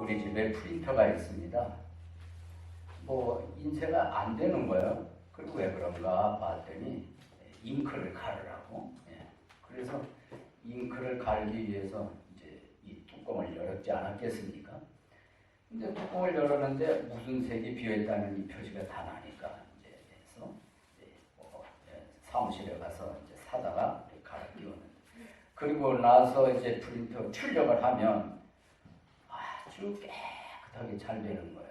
우리 집에 프린터가 있습니다. 뭐 인쇄가 안 되는 거예요. 그리고 왜 그런가 봤더니 잉크를 갈으라고. 그래서 잉크를 갈기 위해서 이제 이 뚜껑을 열었지 않았겠습니까? 근데 뚜껑을 열었는데 무슨 색이 비어있다는 이 표시가 다 나니까 이제 해서 사무실에 가서 이제 사다가 갈아 끼우는. 그리고 나서 이제 프린터 출력을 하면 아주 깨끗하게 잘 되는 거예요.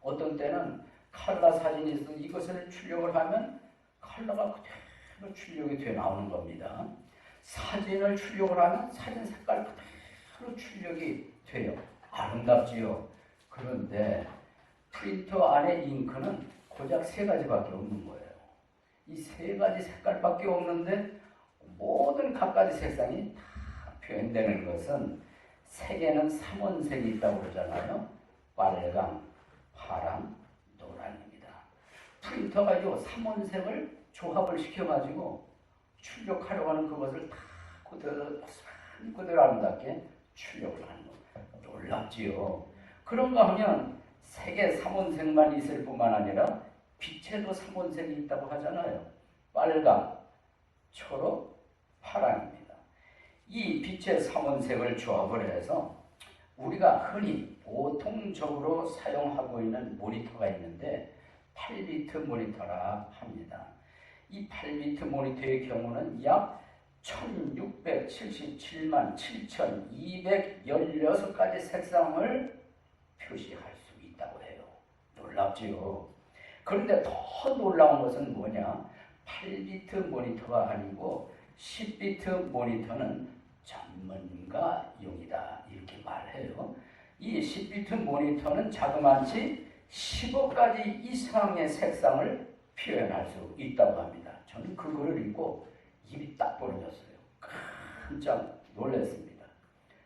어떤 때는 컬러 사진이 있어 이것을 출력을 하면 컬러가 그대로 출력이 돼 나오는 겁니다. 사진을 출력을 하면 사진 색깔 그대로 출력이 돼요. 아름답지요. 그런데 프린터 안에 잉크는 고작 3가지밖에 없는 거예요. 이 3가지 색깔밖에 없는데 모든 각가지 색상이 다 표현되는 것은 색에는 3원색이 있다고 그러잖아요. 빨강, 파랑, 노랑입니다. 프린터가 이 3원색을 조합을 시켜가지고 출력하려고 하는 그것을 다 그대로 아름답게 출력을 하는 거. 놀랍지요. 그런가 하면 색에 3원색만 있을 뿐만 아니라 빛에도 3원색이 있다고 하잖아요. 빨강, 초록, 파랑입니다. 이 빛의 3원색을 조합을 해서 우리가 흔히 보통적으로 사용하고 있는 모니터가 있는데 8비트 모니터라 합니다. 이 8비트 모니터의 경우는 약 1677만 7216가지 색상을 표시할 수 있다고 해요. 놀랍지요. 그런데 더 놀라운 것은 뭐냐? 8비트 모니터가 아니고 10비트 모니터는 전문가용이다 이렇게 말해요. 이 10비트 모니터는 자그마치 15가지 이상의 색상을 표현할 수 있다고 합니다. 저는 그거를 읽고 입이 딱 벌어졌어요. 깜짝 놀랐습니다.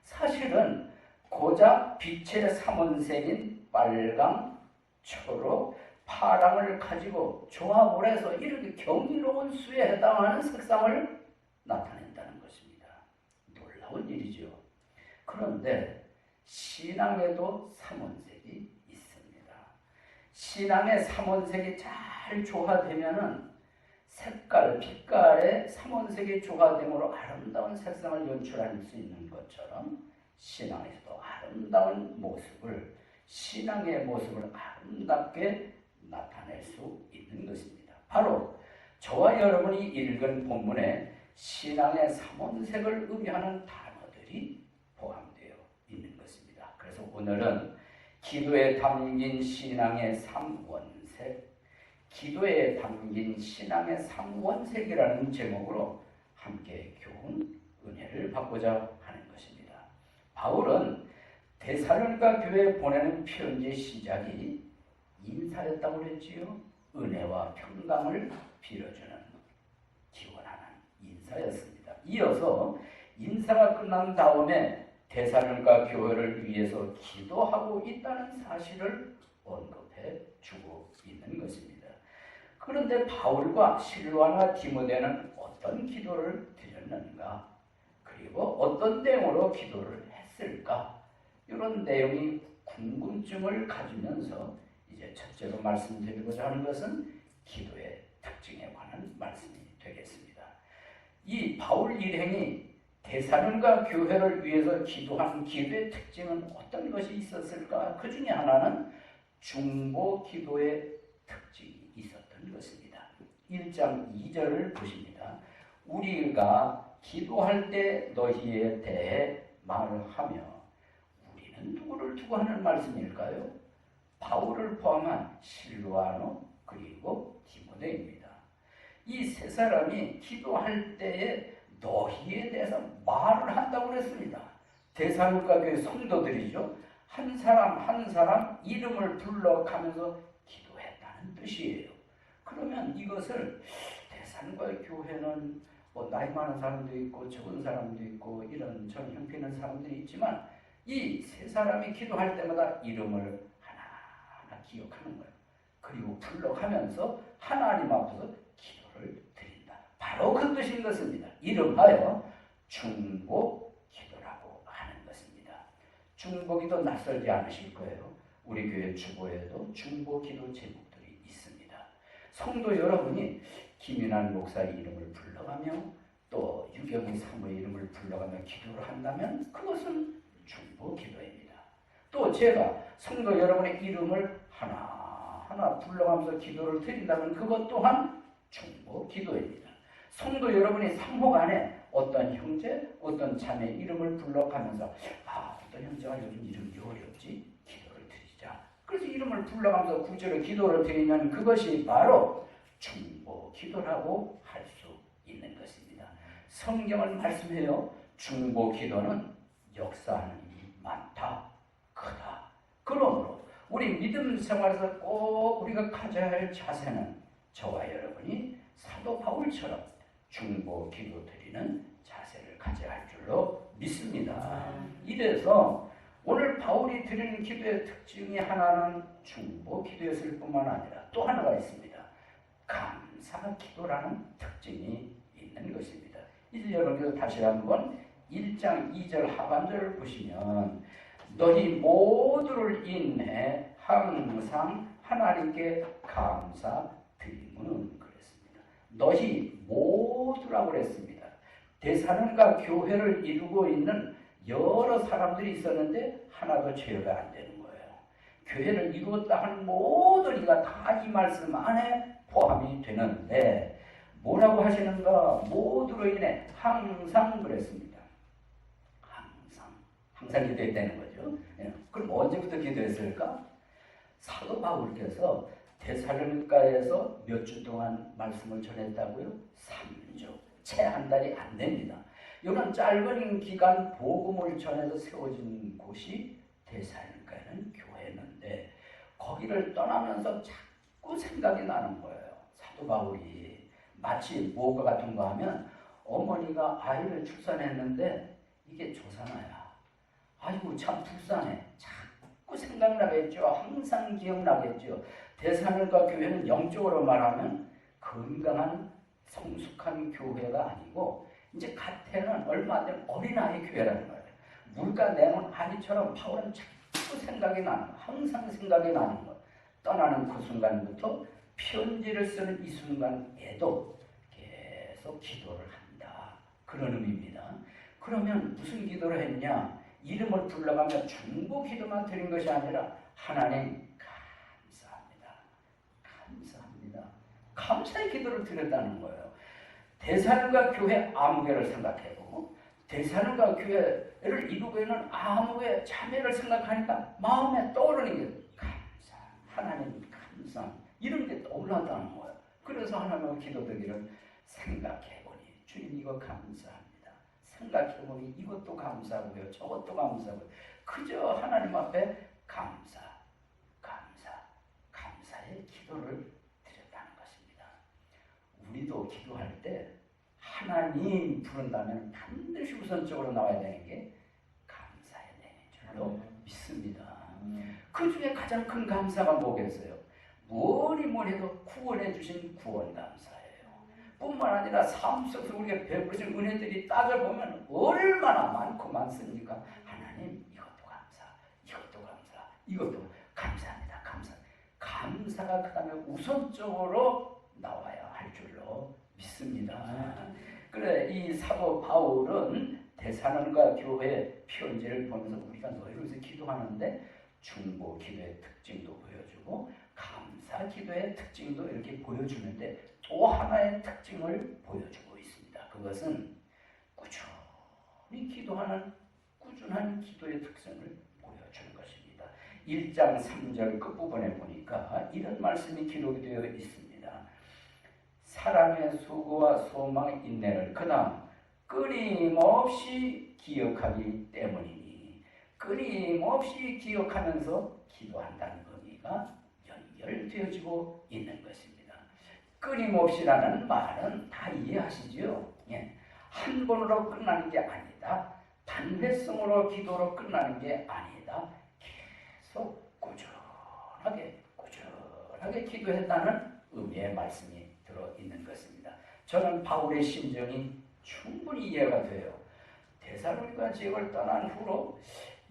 사실은 고작 빛의 3원색인 빨강, 초록, 파랑을 가지고 조합을 해서 이렇게 경이로운 수에 해당하는 색상을 나타낸다는 것입니다. 놀라운 일이죠. 그런데 신앙에도 3원색이 있습니다. 신앙의 3원색이 잘 조화되면은 색깔, 빛깔의 3원색이 조화됨으로 아름다운 색상을 연출할 수 있는 것처럼 신앙에서도 아름다운 모습을, 신앙의 모습을 아름답게 나타낼 수 있는 것입니다. 바로 저와 여러분이 읽은 본문에 신앙의 3원색을 의미하는 단어들이 포함되어 있는 것입니다. 그래서 오늘은 기도에 담긴 신앙의 3원색, 기도에 담긴 신앙의 3원색이라는 제목으로 함께 교훈, 은혜를 받고자 하는 것입니다. 바울은 데살로니가 교회에 보내는 편지 시작이 인사였다고 그랬지요. 은혜와 평강을 빌어주는, 기원하는 인사였습니다. 이어서 인사가 끝난 다음에 데살로니가 교회를 위해서 기도하고 있다는 사실을 언급해 주고 있는 것입니다. 그런데 바울과 실로아나 디모데는 어떤 기도를 드렸는가? 그리고 어떤 내용으로 기도를 했을까? 이런 내용이 궁금증을 가지면서 이제 첫째로 말씀드리고자 하는 것은 기도의 특징에 관한 말씀이 되겠습니다. 이 바울 일행이 데살로니가 교회를 위해서 기도한 기도의 특징은 어떤 것이 있었을까? 그 중에 하나는 중보 기도의 특징이 있었던 것입니다. 1장 2절을 보십니다. 우리가 기도할 때 너희에 대해 말하며, 우리는 누구를 두고 하는 말씀일까요? 바울을 포함한 실로아노 그리고 디모데입니다. 이 세 사람이 기도할 때에 너희에 대해서 말을 한다고 그랬습니다. 데살로니가 교회 성도들이죠. 한 사람 한 사람 이름을 불러가면서 기도했다는 뜻이에요. 그러면 이것을 데살로니가 교회는 뭐 나이 많은 사람도 있고 적은 사람도 있고 이런 전 형편 있는 사람들이 있지만 이 세 사람이 기도할 때마다 이름을 하나하나 기억하는 거예요. 그리고 불러가면서 하나님 앞에서 기도를 드린다. 바로 그 뜻인 것입니다. 이름하여 중보 기도라고 하는 것입니다. 중보기도 낯설지 않으실 거예요. 우리 교회 주보에도 중보기도 제목들이 있습니다. 성도 여러분이 김윤환 목사의 이름을 불러가며 또 유경희 사모의 이름을 불러가며 기도를 한다면 그것은 중보기도입니다. 또 제가 성도 여러분의 이름을 하나하나 불러가면서 기도를 드린다면 그것 또한 중보기도입니다. 성도 여러분이 상호 간에 어떤 형제, 어떤 자매 이름을 불러가면서 어떤 형제가 요즘 이름이 어렵지? 기도를 드리자. 그래서 이름을 불러가면서 구절의 기도를 드리면 그것이 바로 중보기도라고 할 수 있는 것입니다. 성경은 말씀해요. 중보기도는 역사하는 일이 많다, 크다. 그러므로 우리 믿음 생활에서 꼭 우리가 가져야 할 자세는 저와 여러분이 사도 바울처럼 중보기도 드리는 자세를 가져야 할 줄로 믿습니다. 이래서 오늘 바울이 드리는 기도의 특징이 하나는 중보기도였을 뿐만 아니라 또 하나가 있습니다. 감사기도라는 특징이 있는 것입니다. 이제 여러분들 다시 한번 1장 2절 하반절을 보시면 너희 모두를 인해 항상 하나님께 감사드림은 그랬습니다. 너희 모두라고 그랬습니다. 데살로니가 교회를 이루고 있는 여러 사람들이 있었는데 하나도 제어가 안 되는 거예요. 교회를 이루었다 하는 모든 이가 다 이 말씀 안에 포함이 되는데 뭐라고 하시는가? 모두로 인해 항상 그랬습니다. 항상 기도했다는 거죠. 그럼 언제부터 기도했을까? 사도 바울께서 데살로니가에서 몇 주 동안 말씀을 전했다고요? 3주. 채 한 달이 안 됩니다. 이런 짧은 기간 복음을 전해서 세워진 곳이 데살로니가에는 교회였는데 거기를 떠나면서 자꾸 생각이 나는 거예요. 사도 바울이 마치 뭐가 같은 거 하면 어머니가 아이를 출산했는데 이게 조산아야. 아이고 참 불쌍해. 자꾸 생각나겠죠. 항상 기억나겠죠. 데살로니가 교회는 영적으로 말하면 건강한 성숙한 교회가 아니고 이제 갓해는 얼마 안 된 어린아이 교회라는 거예요. 물가 내놓은 아이처럼 바울은 자꾸 생각이 나는 거예요. 항상 생각이 나는 거예요. 떠나는 그 순간부터 편지를 쓰는 이 순간에도 계속 기도를 한다. 그런 의미입니다. 그러면 무슨 기도를 했냐? 이름을 불러가며 중보 기도만 드린 것이 아니라 하나님 감사합니다. 감사합니다. 감사의 기도를 드렸다는 거예요. 데살로니가 교회 아무개를 생각해보고 데살로니가 교회를 이루고 있는 아무개 자매를 생각하니까 마음에 떠오르는 게 감사, 하나님 감사 이런 게 떠올랐다는 거예요. 그래서 하나님의 기도드리기를 생각해보니 주님 이거 감사합니다. 생각해보니 이것도 감사하고요. 저것도 감사하고요. 그저 하나님 앞에 감사의 기도를 드렸다는 것입니다. 우리도 기도할 때 하나님 부른다면 반드시 우선적으로 나와야 되는 게 감사의 내용인 줄로 믿습니다. 그 중에 가장 큰 감사가 뭐겠어요? 뭐니 해도 구원해 주신 구원 감사예요. 뿐만 아니라 삶 속에서 우리가 베푸신 은혜들이 따져보면 얼마나 많고 많습니까? 하나님 이것도 감사, 이것도 감사합니다. 감사가 그 다음에 우선적으로 나와야 할 줄로 믿습니다. 그래 이 사도 바울은 데살로니가 교회 편지를 보면서 우리가 너희를 위해서 기도하는데 중보 기도의 특징도 보여주고 감사 기도의 특징도 이렇게 보여주는데 또 하나의 특징을 보여주고 있습니다. 그것은 꾸준히 기도하는 꾸준한 기도의 특성을 보여주는 것입니다. 1장 3절 끝부분에 보니까 이런 말씀이 기록이 되어 있습니다. 사람의 수고와 소망의 인내를 그다음 끊임없이 기억하기 때문이니 끊임없이 기억하면서 기도한다는 의미가 연결되어지고 있는 것입니다. 끊임없이라는 말은 다 이해하시죠? 예. 한 번으로 끝나는 게 아니다. 단회성으로 기도로 끝나는 게 아니다. 계속 꾸준하게 기도했다는 의미의 말씀이 들어있는 것입니다. 저는 바울의 심정이 충분히 이해가 돼요. 데살로니가 지역을 떠난 후로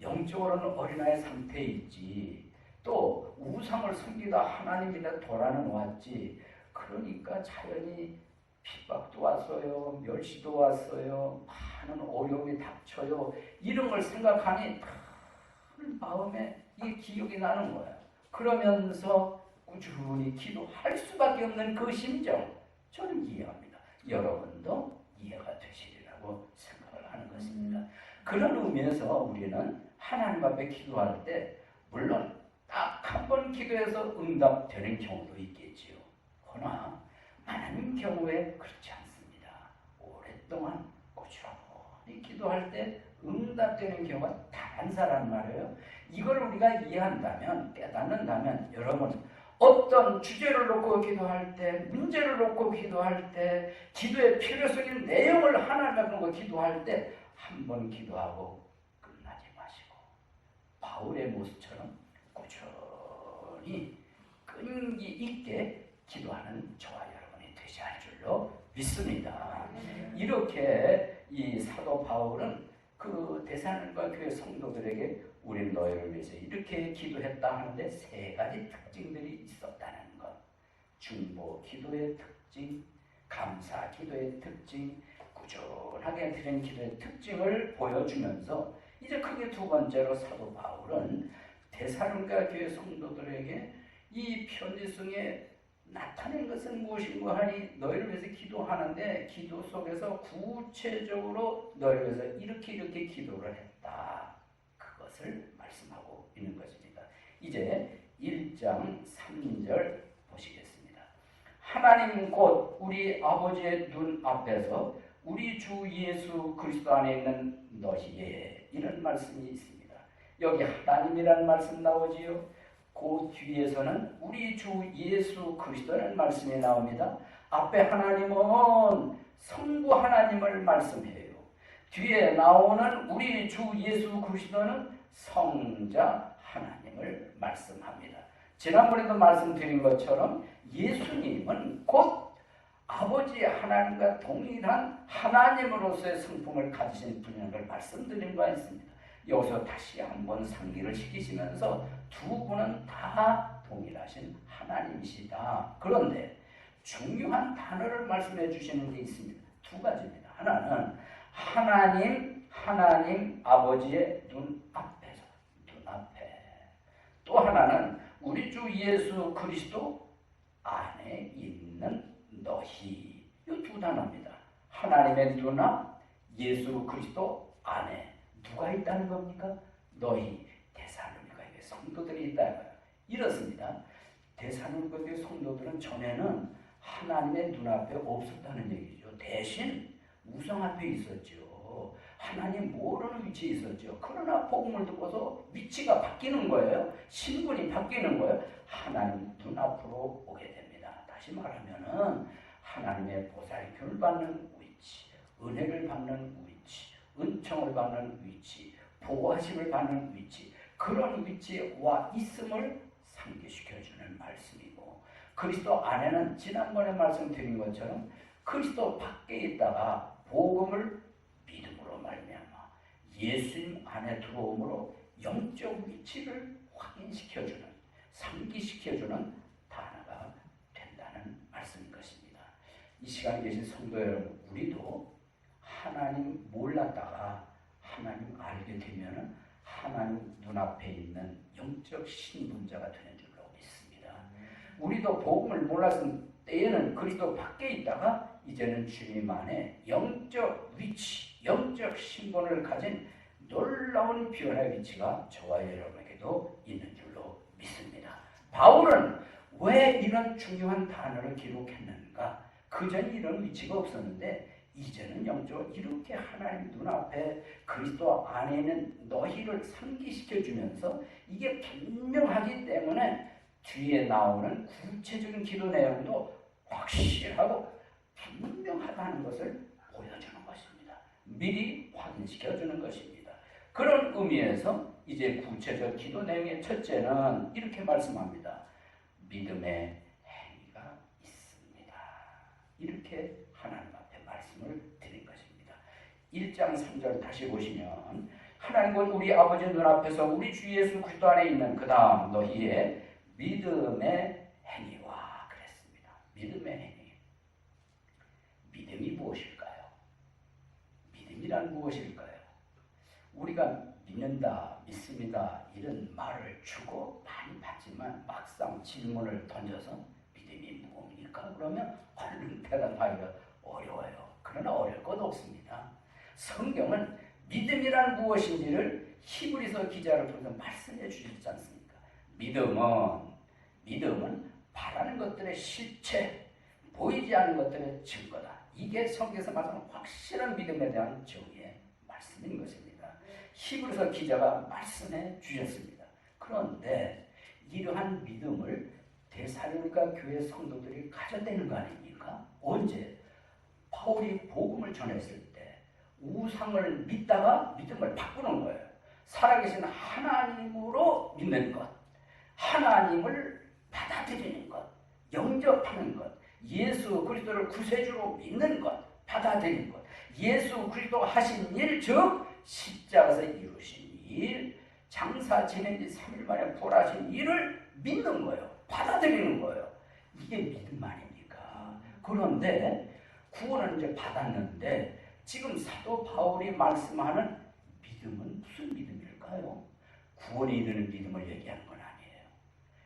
영적으로는 어린아이 상태에 있지. 또 우상을 섬기다 하나님이나 도라는 왔지. 그러니까 자연히 핍박도 왔어요. 멸시도 왔어요. 많은 어려움이 닥쳐요. 이런 걸 생각하니 큰 마음에 이 기억이 나는 거야. 그러면서 꾸준히 기도할 수밖에 없는 그 심정, 저는 이해합니다. 여러분도 이해가 되시리라고 생각을 하는 것입니다. 그런 의미에서 우리는 하나님 앞에 기도할 때 물론 딱 한 번 기도해서 응답되는 경우도 있겠지요. 그러나 많은 경우에 그렇지 않습니다. 오랫동안 꾸준히 기도할 때 응답되는 경우가 다반사란 말이에요. 이걸 우리가 이해한다면, 깨닫는다면 여러분 어떤 주제를 놓고 기도할 때, 문제를 놓고 기도할 때, 기도의 필요성인 내용을 하나님 앞에 놓고 기도할 때 한 번 기도하고 끝나지 마시고 바울의 모습처럼 꾸준히 끈기 있게 기도하는 저와 여러분이 되셔야 할 줄로 믿습니다. 이렇게 이 사도 바울은 그 데살로니가 교회 성도들에게 우리 너희를 위해서 이렇게 기도했다 하는데 세 가지 특징들이 있었다는 것. 중보 기도의 특징, 감사 기도의 특징, 꾸준하게 드리는 기도의 특징을 보여주면서 이제 크게 두 번째로 사도 바울은 데살로니가 교회 성도들에게 이 편지 속에 나타낸 것은 무엇인가 하니 너희를 위해서 기도하는데 기도 속에서 구체적으로 너희를 위해서 이렇게 기도를 했다. 그것을 말씀하고 있는 것입니다. 이제 1장 3절 보시겠습니다. 하나님 곧 우리 아버지의 눈 앞에서 우리 주 예수 그리스도 안에 있는 너희에 이런 말씀이 있습니다. 여기 하나님이라는 말씀 나오지요. 그 뒤에서는 우리 주 예수 그리스도라는 말씀이 나옵니다. 앞에 하나님은 성부 하나님을 말씀해요. 뒤에 나오는 우리 주 예수 그리스도는 성자 하나님을 말씀합니다. 지난번에도 말씀드린 것처럼 예수님은 곧 아버지 하나님과 동일한 하나님으로서의 성품을 가지신 분이라는 걸 말씀드린 바 있습니다. 여기서 다시 한번 상기를 시키시면서 두 분은 다 동일하신 하나님이시다. 그런데 중요한 단어를 말씀해 주시는 게 있습니다. 두 가지입니다. 하나는 하나님 아버지의 눈앞에서, 눈앞에. 또 하나는 우리 주 예수 그리스도 안에 있는 너희. 이 두 단어입니다. 하나님의 눈앞, 예수 그리스도 안에 누가 있다는 겁니까? 너희 데살로니가의 성도들이 있다. 이렇습니다. 데살로니가의 성도들은 전에는 하나님의 눈앞에 없었다는 얘기죠. 대신 우상 앞에 있었죠. 하나님 모르는 위치에 있었죠. 그러나 복음을 듣고서 위치가 바뀌는 거예요. 신분이 바뀌는 거예요. 하나님 눈앞으로 오게 됩니다. 다시 말하면은 하나님의 보살핌을 받는 위치, 은혜를 받는 위치, 은총을 받는 위치, 보호하심을 받는 위치, 그런 위치에 와 있음을 상기시켜주는 말씀이고, 그리스도 안에는 지난번에 말씀드린 것처럼 그리스도 밖에 있다가 복음을 믿음으로 말미암아 예수님 안에 들어옴으로 영적 위치를 확인시켜주는, 상기시켜주는 단어가 된다는 말씀인 것입니다. 이 시간에 계신 성도 여러분, 우리도 하나님 몰랐다가 하나님 알게 되면 하나님 눈앞에 있는 영적 신분자가 되는 줄로 믿습니다. 우리도 복음을 몰랐을 때에는 그리스도 밖에 있다가 이제는 주님 안에 영적 위치, 영적 신분을 가진 놀라운 변화의 위치가 저와 여러분에게도 있는 줄로 믿습니다. 바울은 왜 이런 중요한 단어를 기록했는가? 그전 이런 위치가 없었는데 이제는 영적으로 이렇게 하나님 눈앞에 그리스도 안에 있는 너희를 상기시켜주면서 이게 분명하기 때문에 뒤에 나오는 구체적인 기도 내용도 확실하고 분명하다는 것을 보여주는 것입니다. 미리 확인시켜주는 것입니다. 그런 의미에서 이제 구체적 기도 내용의 첫째는 이렇게 말씀합니다. 믿음의 행위가 있습니다. 이렇게 하나님 앞에 말씀을 드린 것입니다. 1장 3절 다시 보시면 하나님은 우리 아버지 눈앞에서 우리 주 예수 그리스도 안에 있는 그 다음 너희의 믿음의 행위와 그랬습니다. 믿음의 행위. 믿음이 무엇일까요? 믿음이란 무엇일까요? 우리가 믿는다, 믿습니다 이런 말을 주고 많이 받지만 막상 질문을 던져서 믿음이 무엇입니까? 그러면 얼른 대답하기가 어려워요. 그러나 어려울 것 없습니다. 성경은 믿음이란 무엇인지를 히브리서 기자를 통해서 말씀해 주셨지 않습니까? 믿음은 바라는 것들의 실체, 보이지 않는 것들의 증거다. 이게 성경에서 말하는 확실한 믿음에 대한 정의의 말씀인 것입니다. 히브리서 기자가 말씀해 주셨습니다. 그런데 이러한 믿음을 데살로니가 교회 성도들이 가져되는 거 아닙니까? 언제? 바울이 복음을 전했을 때 우상을 믿다가 믿음을 바꾸는 거예요. 살아계신 하나님으로 믿는 것, 하나님을 받아들이는 것, 영접하는 것, 예수 그리스도를 구세주로 믿는 것, 받아들이는 것, 예수 그리스도가 하신 일, 즉 십자가에서 이루신 일, 장사 지낸 지 3일 만에 부활하신 일을 믿는 거예요. 받아들이는 거예요. 이게 믿음 아닙니까? 그런데 구원을 이제 받았는데 지금 사도 바울이 말씀하는 믿음은 무슨 믿음일까요? 구원에 이르는 믿음을 얘기하는 건 아니에요.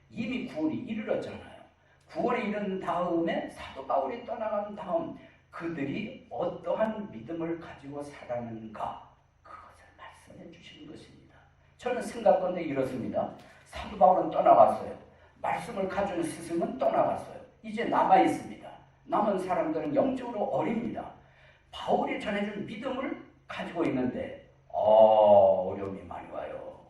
이미 구원이 이르렀잖아요. 구원에 이른 다음에 사도 바울이 떠나간 다음 그들이 어떠한 믿음을 가지고 살았는가 그것을 말씀해 주시는 것입니다. 저는 생각건데 이렇습니다. 사도 바울은 떠나갔어요. 말씀을 가진 스승은 떠나갔어요. 이제 남아 있습니다. 남은 사람들은 영적으로 어립니다. 바울이 전해준 믿음을 가지고 있는데 어려움이 많이 와요.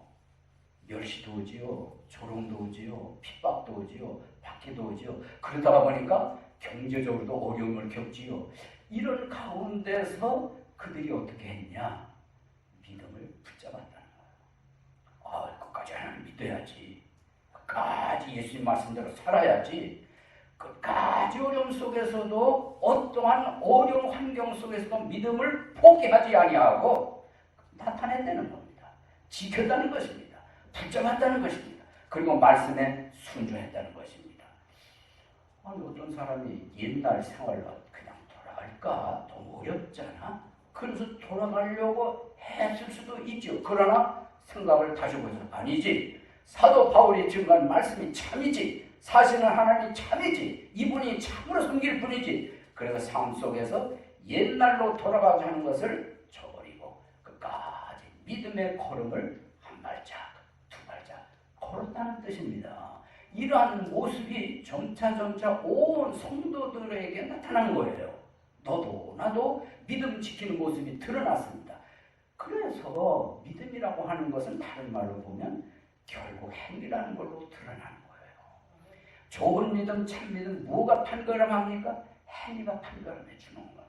멸시도 오지요, 조롱도 오지요, 핍박도 오지요, 박해도 오지요. 그러다가 보니까 경제적으로도 어려움을 겪지요. 이런 가운데서 그들이 어떻게 했냐? 믿음을 붙잡았다는 거예요. 끝까지 하나님 믿어야지. 끝까지 예수님 말씀대로 살아야지. 끝까지 어려움 속에서도 어떠한 어려운 환경 속에서도 믿음을 포기하지 아니하고 나타낸다는 겁니다. 지켰다는 것입니다. 붙잡았다는 것입니다. 그리고 말씀에 순종했다는 것입니다. 아니 어떤 사람이 옛날 생활로 그냥 돌아갈까? 너무 어렵잖아. 그래서 돌아가려고 했을 수도 있죠. 그러나 생각을 다시 보셔서 아니지. 사도 바울이 증거한 말씀이 참이지. 사실은 하나님이 참이지. 이분이 참으로 섬길 뿐이지. 그래서 삶 속에서 옛날로 돌아가자 하는 것을 저버리고 끝까지 믿음의 걸음을 한 발짝, 두 발짝 걸었다는 뜻입니다. 이러한 모습이 점차 온 성도들에게 나타난 거예요. 너도 나도 믿음 지키는 모습이 드러났습니다. 그래서 믿음이라고 하는 것은 다른 말로 보면 결국 행위라는 걸로 드러나는 거예요. 좋은 믿음, 참 믿음, 뭐가 판가름합니까? 행위가 판가름해 주는 거예요.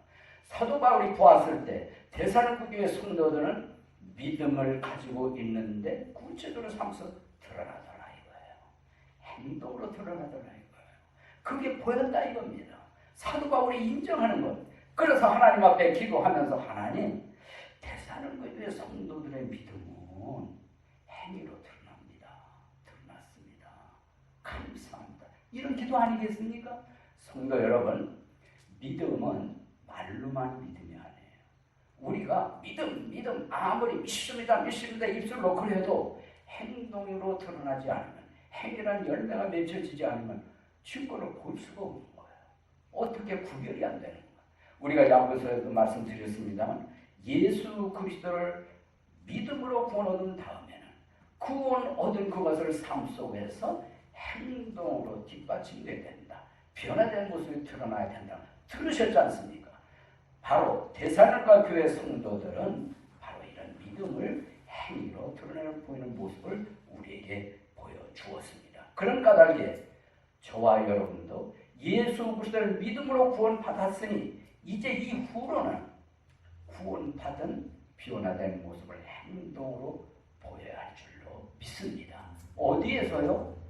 사도 바울이 보았을 때 데살로니가 교회 성도들은 믿음을 가지고 있는데 구체적으로 삶에서 드러나더라 이거예요. 행동으로 드러나더라 이거예요. 그게 보였다 이겁니다. 사도 바울이 인정하는 것. 그래서 하나님 앞에 기도하면서 하나님 데살로니가 교회 성도들의 믿음은 행위로 드러났습니다. 감사합니다. 이런 기도 아니겠습니까? 성도 여러분, 믿음은 말로만 믿음이 아니에요. 우리가 믿음 아무리 믿습니다 입술로 그래도 행동으로 드러나지 않으면, 행위란 열매가 맺혀지지 않으면 증거를 볼 수가 없는 거예요. 어떻게 구별이 안 되는 거예요. 우리가 야고보서에도 말씀드렸습니다만 예수 그리스도를 믿음으로 구원 얻은 다음에는 구원 얻은 그것을 삶 속에서 행동으로 뒷받침돼야 된다. 변화된 모습이 드러나야 된다. 들으셨지 않습니까? 바로 데살로니가 교회 성도들은 바로 이런 믿음을 행위로 드러내는 보이는 모습을 우리에게 보여주었습니다. 그런 까닭에 저와 여러분도 예수 그리스도를 믿음으로 구원받았으니 이제 이후로는 구원받은 변화된 모습을 행동으로 보여야 할 줄로 믿습니다. 어디에서요?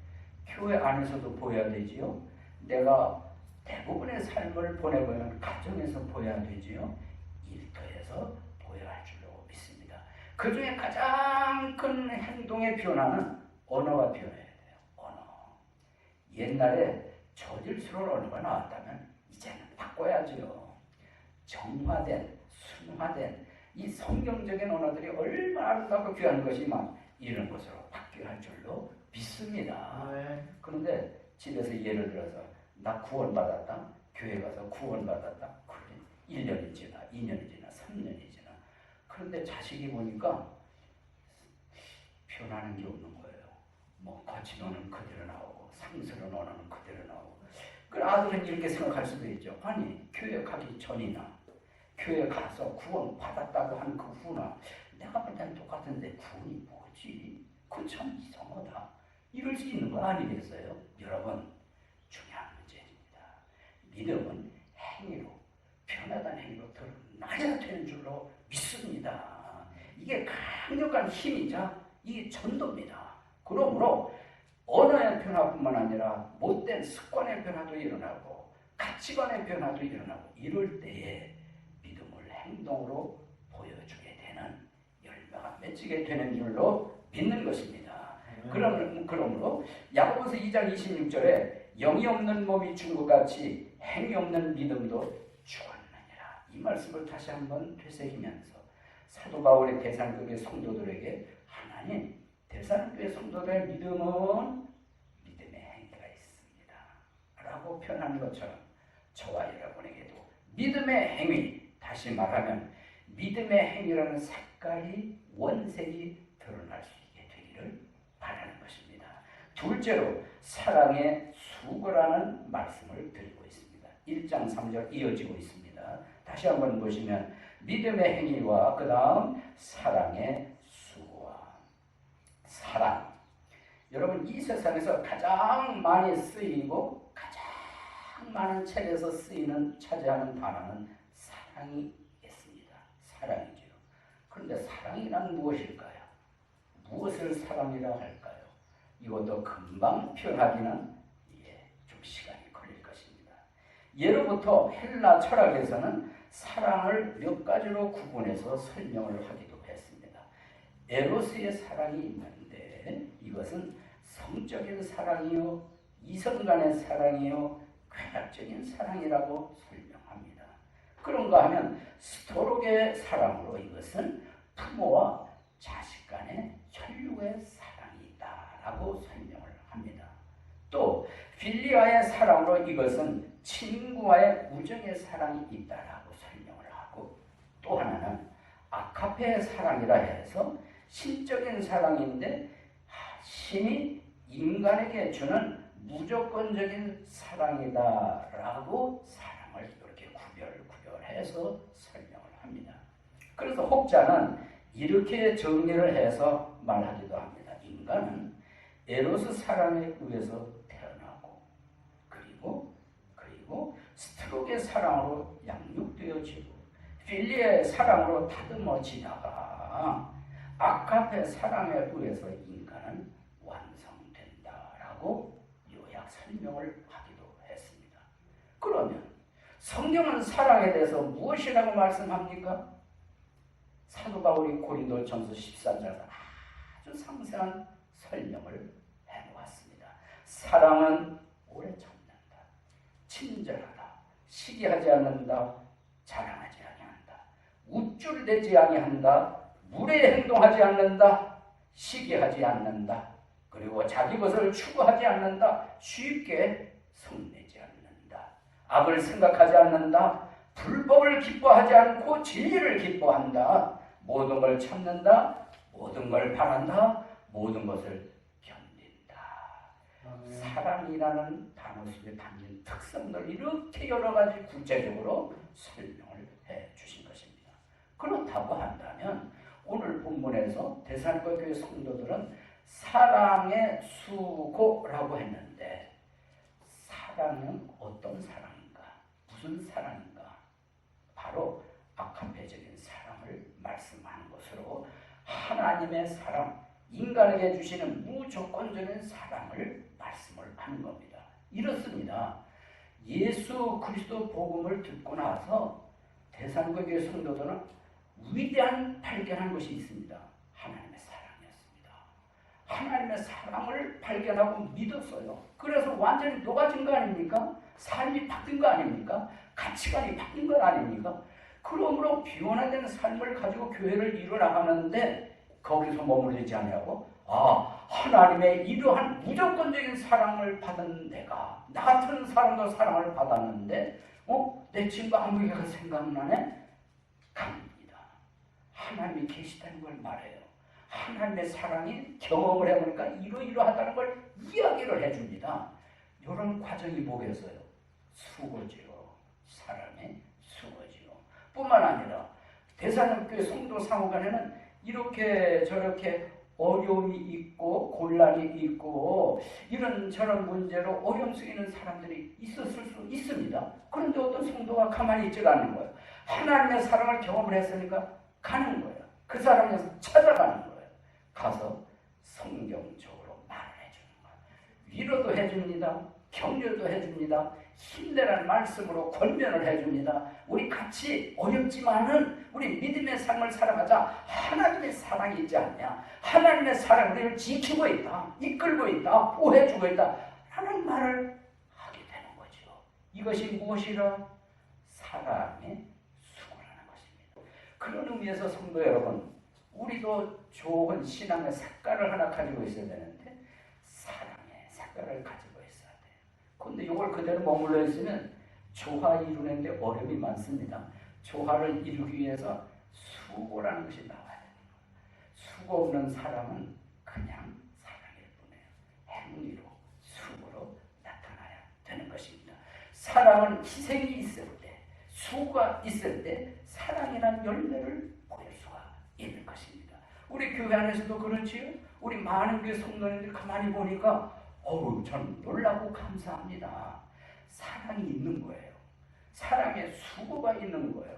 교회 안에서도 보여야 되지요. 내가 대부분의 삶을 보내보면 가정에서 보여야 되지요. 일터에서 보여야 할 줄로 믿습니다. 그 중에 가장 큰 행동의 변화는 언어가 변해야 돼요. 언어. 옛날에 저질스러운 언어가 나왔다면 이제는 바꿔야죠. 정화된, 순화된 이 성경적인 언어들이 얼마나 아름답고 귀한 것이 막 이런 것으로 바뀌어야 할 줄로 믿습니다. 네. 그런데 집에서 예를 들어서 나 구원받았다. 교회 가서 구원받았다. 그래 1년이 지나 2년이 지나 3년이 지나 그런데 자식이 보니까 변하는 게 없는 거예요. 뭐 거친 언어는 그대로 나오고 상스러운 언어는 그대로 나오고 그 아들은 이렇게 생각할 수도 있죠. 아니 교회 가기 전이나 교회 가서 구원 받았다고 한 그 후나 내가 볼 때는 똑같은데 구원이 뭐지? 그건 참 이상하다. 이럴 수 있는 거 아니겠어요? 여러분 중요한 문제입니다. 믿음은 행위로 변화된 행위로 드러나야 되는 줄로 믿습니다. 이게 강력한 힘이자 이 전도입니다. 그러므로 언어의 변화뿐만 아니라 못된 습관의 변화도 일어나고 가치관의 변화도 일어나고 이럴 때에 믿음을 행동으로 보여주게 되는 열매가 맺히게 되는 줄로 믿는 것입니다. 그러므로 야고보서 2장 26절에 영이 없는 몸이 죽은 것 같이 행위 없는 믿음도 죽었느니라. 이 말씀을 다시 한번 되새기면서 사도 바울의 대사교회 성도들에게 하나님 대사교회 성도들의 믿음은 믿음의 행위가 있습니다 라고 표현하는 것처럼 저와 여러분에게도 믿음의 행위, 다시 말하면 믿음의 행위라는 색깔이 원색이 드러날 수 있게 되기를 바라는 것입니다. 둘째로 사랑의 수고라는 말씀을 드리고 있습니다. 1장 3절 이어지고 있습니다. 다시 한번 보시면 믿음의 행위와 그 다음 사랑의 수고와 사랑. 여러분 이 세상에서 가장 많이 쓰이고 가장 많은 책에서 쓰이는 차지하는 단어는 사랑이 있습니다. 사랑이죠. 그런데 사랑이란 무엇일까요? 무엇을 사랑이라 할까요? 이것도 금방 표현하기는 좀 시간이 걸릴 것입니다. 예로부터 헬라 철학에서는 사랑을 몇 가지로 구분해서 설명을 하기도 했습니다. 에로스의 사랑이 있는데 이것은 성적인 사랑이요, 이성 간의 사랑이요, 쾌락적인 사랑이라고 설명합니다. 그런가 하면 스토록의 사랑으로 이것은 부모와 자식 간의 혈육의 사랑이다라고 설명을 합니다. 또 필리아의 사랑으로 이것은 친구와의 우정의 사랑이 있다라고 설명을 하고 또 하나는 아카페의 사랑이라 해서 신적인 사랑인데 신이 인간에게 주는 무조건적인 사랑이다라고 사랑을 이렇게 구별해서 설명을 합니다. 그래서 혹자는 이렇게 정리를 해서 말하기도 합니다. 인간은 에로스 사랑에 의해서 태어나고 그리고 스트록의 사랑으로 양육되어지고 필리의 사랑으로 다듬어지다가 아카페 사랑에 의해서 인간은 완성된다라고 요약 설명을 하기도 했습니다. 그러면 성경은 사랑에 대해서 무엇이라고 말씀합니까? 사도 바울이 고린도전서 14장에서 아주 상세한 설명을 해놓았습니다. 사랑은 오래 참는다, 친절하다, 시기하지 않는다, 자랑하지 아니한다, 우쭐대지 아니한다, 무례 행동하지 않는다, 시기하지 않는다, 그리고 자기 것을 추구하지 않는다, 쉽게 성내지 않는다, 악을 생각하지 않는다, 불법을 기뻐하지 않고 진리를 기뻐한다, 모든 걸 참는다, 모든 걸 바란다, 모든 것을 견딘다. 사랑이라는 단어 속에 담긴 특성들 이렇게 여러 가지 구체적으로 설명을 해 주신 것입니다. 그렇다고 한다면 오늘 본문에서 데살로니가 교회 성도들은 사랑의 수고라고 했는데 사랑은 어떤 사랑인가? 무슨 사랑인가? 바로 아카페적인 사랑을 말씀하는 것으로 하나님의 사랑, 인간에게 주시는 무조건적인 사랑을 말씀을 하는 겁니다. 이렇습니다. 예수 그리스도 복음을 듣고 나서 데살로니가 교회 성도들은 위대한 발견한 것이 있습니다. 하나님의 사랑이었습니다. 하나님의 사랑을 발견하고 믿었어요. 그래서 완전히 녹아진 거 아닙니까? 삶이 바뀐 거 아닙니까? 가치관이 바뀐 거 아닙니까? 그러므로 변화된 삶을 가지고 교회를 이뤄나가는데 거기서 머무르지 않냐고? 하나님의 이러한 무조건적인 사랑을 받은 내가, 나 같은 사람도 사랑을 받았는데 내 친구 아무개가 생각나네? 갑니다. 하나님이 계시다는 걸 말해요. 하나님의 사랑이 경험을 해보니까 이러이러하다는 걸 이야기를 해줍니다. 이런 과정이 뭐겠어요? 수고지요. 사랑의 수고지요. 뿐만 아니라 대사님교회 성도 상호간에는 이렇게 저렇게 어려움이 있고 곤란이 있고 이런저런 문제로 어려움 속에 있는 사람들이 있었을 수 있습니다. 그런데 어떤 성도가 가만히 있지 않는 거예요. 하나님의 사랑을 경험을 했으니까 가는 거예요. 그 사람에서 찾아가는 거예요. 가서 성경적으로 말을 해주는 거예요. 위로도 해줍니다. 격려도 해줍니다. 힘내라는 말씀으로 권면을 해줍니다. 우리 같이 어렵지만은 우리 믿음의 삶을 살아가자. 하나님의 사랑이 있지 않냐? 하나님의 사랑 우리를 지키고 있다. 이끌고 있다. 보호해주고 있다. 라는 말을 하게 되는 거죠. 이것이 무엇이라? 사랑의 수고라는 것입니다. 그런 의미에서 성도 여러분, 우리도 좋은 신앙의 색깔을 하나 가지고 있어야 되는데 사랑의 색깔을 가지고 있어야 돼요. 그런데 이걸 그대로 머물러 있으면 조화 이루는데 어려움이 많습니다. 조화를 이루기 위해서 수고라는 것이 나와야 돼요. 수고 없는 사람은 그냥 사랑일 뿐이에요. 행위로, 수고로 나타나야 되는 것입니다. 사랑은 희생이 있을 때, 수고가 있을 때 사랑이란 열매를 보일 수가 있는 것입니다. 우리 교회 안에서도 그렇지요. 우리 많은 교회 성도님들 가만히 보니까 저는 놀라고 감사합니다. 사랑이 있는 거예요. 사랑의 수고가 있는 거예요.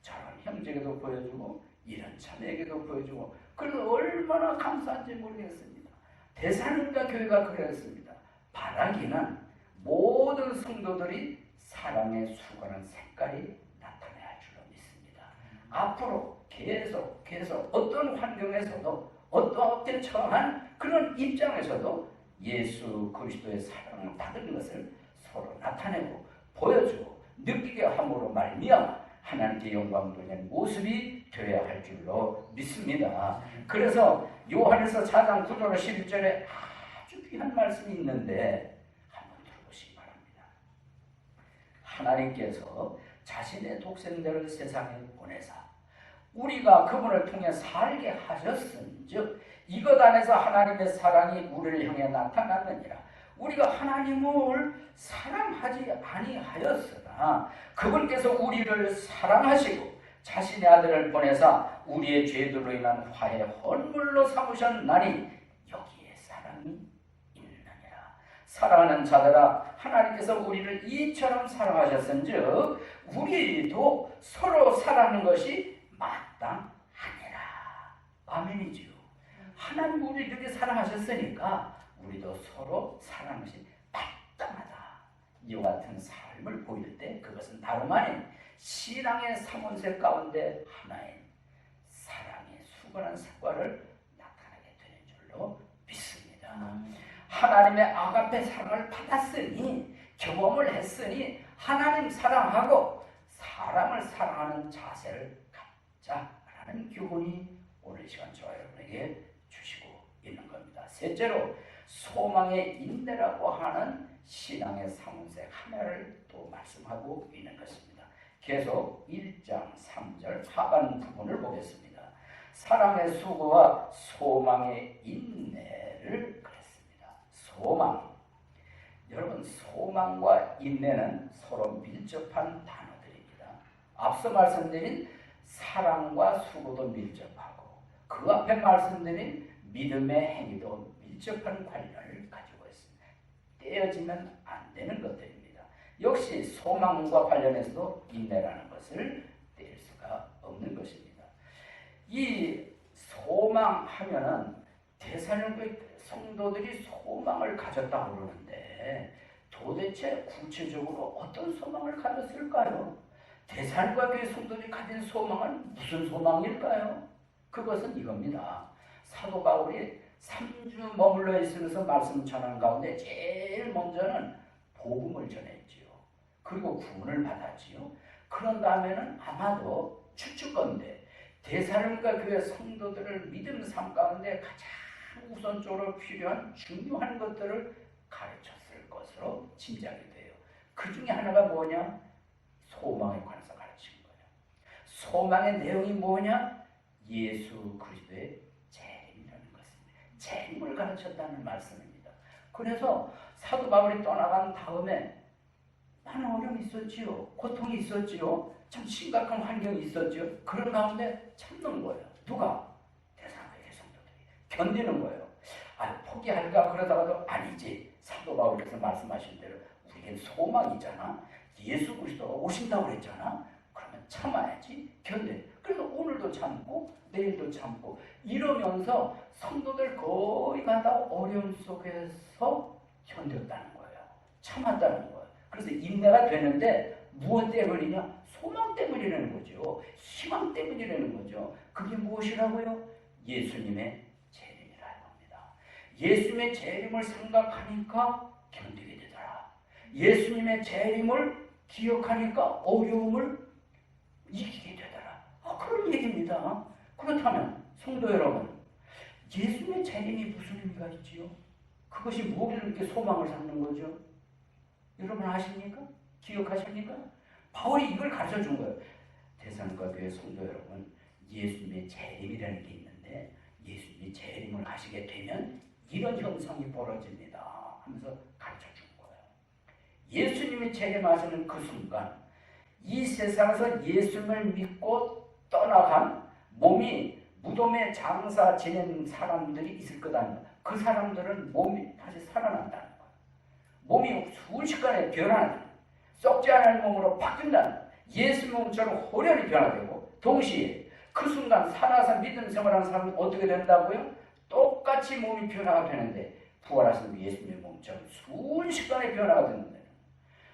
저런 형제에게도 보여주고 이런 자매에게도 보여주고 그래서 얼마나 감사한지 모르겠습니다. 대사님과 교회가 그랬습니다. 바라기는 모든 성도들이 사랑의 수고하는 색깔이 나타나야 할 줄로 믿습니다. 앞으로 계속 어떤 환경에서도 어떻게 처한 그런 입장에서도 예수 그리스도의 사랑을 받은 것을 서로 나타내고 보여주고 느끼게 함으로 말미암아 하나님께 영광 돌리는 모습이 되어야 할 줄로 믿습니다. 그래서 요한에서 4장 9절 11절에 아주 귀한 말씀이 있는데 한번 들어보시기 바랍니다. 하나님께서 자신의 독생자를 세상에 보내사 우리가 그분을 통해 살게 하셨은즉 이것 안에서 하나님의 사랑이 우리를 향해 나타났느니라. 우리가 하나님을 사랑하지 아니하였으나 그분께서 우리를 사랑하시고 자신의 아들을 보내사 우리의 죄들로 인한 화해 헌물로 삼으셨나니 여기에 사랑이 있느니라. 사랑하는 자들아, 하나님께서 우리를 이처럼 사랑하셨은즉 우리도 서로 사랑하는 것이 마땅하니라. 아멘이지요. 하나님 우리를 이렇게 사랑하셨으니까 우리도 서로 사랑하는 것이 마땅하다. 이와 같은 삶을 보일 때 그것은 다름 아닌 신앙의 삼원색 가운데 하나인 사랑의 수건한 색깔을 나타나게 되는 줄로 믿습니다. 하나님의 아가페 사랑을 받았으니 경험을 했으니 하나님 사랑하고 사람을 사랑하는 자세를 갖자라는 교훈이 오늘 시간 저와 여러분에게 주시고 있는 겁니다. 셋째로 소망의 인내라고 하는 신앙의 삼원색 하나를 또 말씀하고 있는 것입니다. 계속 1장 3절 하반 부분을 보겠습니다. 사랑의 수고와 소망의 인내를 그랬습니다. 소망. 여러분, 소망과 인내는 서로 밀접한 단어들입니다. 앞서 말씀드린 사랑과 수고도 밀접하고 그 앞에 말씀드린 믿음의 행위도 밀접한 관련을 가지고 있습니다. 떼어지면 안 되는 것들입니다. 역시 소망과 관련해서도 인내라는 것을 뗄 수가 없는 것입니다. 이 소망하면은 대사령교회 성도들이 소망을 가졌다고 그러는데 도대체 구체적으로 어떤 소망을 가졌을까요? 대사령교회 성도들이 가진 소망은 무슨 소망일까요? 그것은 이겁니다. 사도 바울이 3주 머물러 있으면서 말씀 전하는 가운데 제일 먼저는 복음을 전했지요. 그리고 구원을 받았지요. 그런 다음에는 아마도 추측건데 데살로니가 교회 성도들을 믿음 삶 가운데 가장 우선적으로 필요한 중요한 것들을 가르쳤을 것으로 짐작이 돼요. 그 중에 하나가 뭐냐? 소망에 관해서 가르친 거예요. 소망의 내용이 뭐냐? 예수 그리스도의 재림이라는 것입니다. 재림을 가르쳤다는 말씀입니다. 그래서 사도 바울이 떠나간 다음에 많은 어려움이 있었지요. 고통이 있었지요. 참 심각한 환경이 있었지요. 그런 가운데 참는 거예요. 누가? 데살로니가 성도들이 견디는 거예요. 포기할까 그러다가도 아니지. 사도 바울께서 말씀하신 대로 우리에겐 소망이 있잖아. 예수 그리스도가 오신다고 그랬잖아. 그러면 참아야지. 견뎌. 그래서 오늘도 참고 내일도 참고 이러면서 성도들 거의 다 어려움 속에서 견뎠다는 거예요. 참았다는 거예요. 그래서 인내가 되는데 무엇 때문이냐? 소망 때문이라는 거죠. 희망 때문이라는 거죠. 그게 무엇이라고요? 예수님의 재림이라는 겁니다. 예수님의 재림을 생각하니까 견디게 되더라. 예수님의 재림을 기억하니까 어려움을 이기게 되더라. 그런 얘기입니다. 그렇다면 성도 여러분, 예수님의 재림이 무슨 의미가 있지요? 그것이 뭐를 이렇게 소망을 삼는 거죠? 여러분 아십니까? 기억하십니까? 바울이 이걸 가르쳐 준 거예요. 데살로니가 교회 성도 여러분, 예수님의 재림이라는 게 있는데 예수님이 재림을 하시게 되면 이런 현상이 벌어집니다 하면서 가르쳐 준 거예요. 예수님이 재림하시는 그 순간 이 세상에서 예수님을 믿고 떠나간 몸이 무덤에 장사 지낸 사람들이 있을 거다. 그 사람들은 몸이 다시 살아난다는 거예요. 몸이 순식간에 변하는, 썩지 않은 몸으로 바뀐다는, 예수 몸처럼 호련히 변화되고, 동시에 그 순간 살아서 믿음 생활하는 사람은 어떻게 된다고요? 똑같이 몸이 변화가 되는데 부활하신 예수님의 몸처럼 순식간에 변화가 되는데,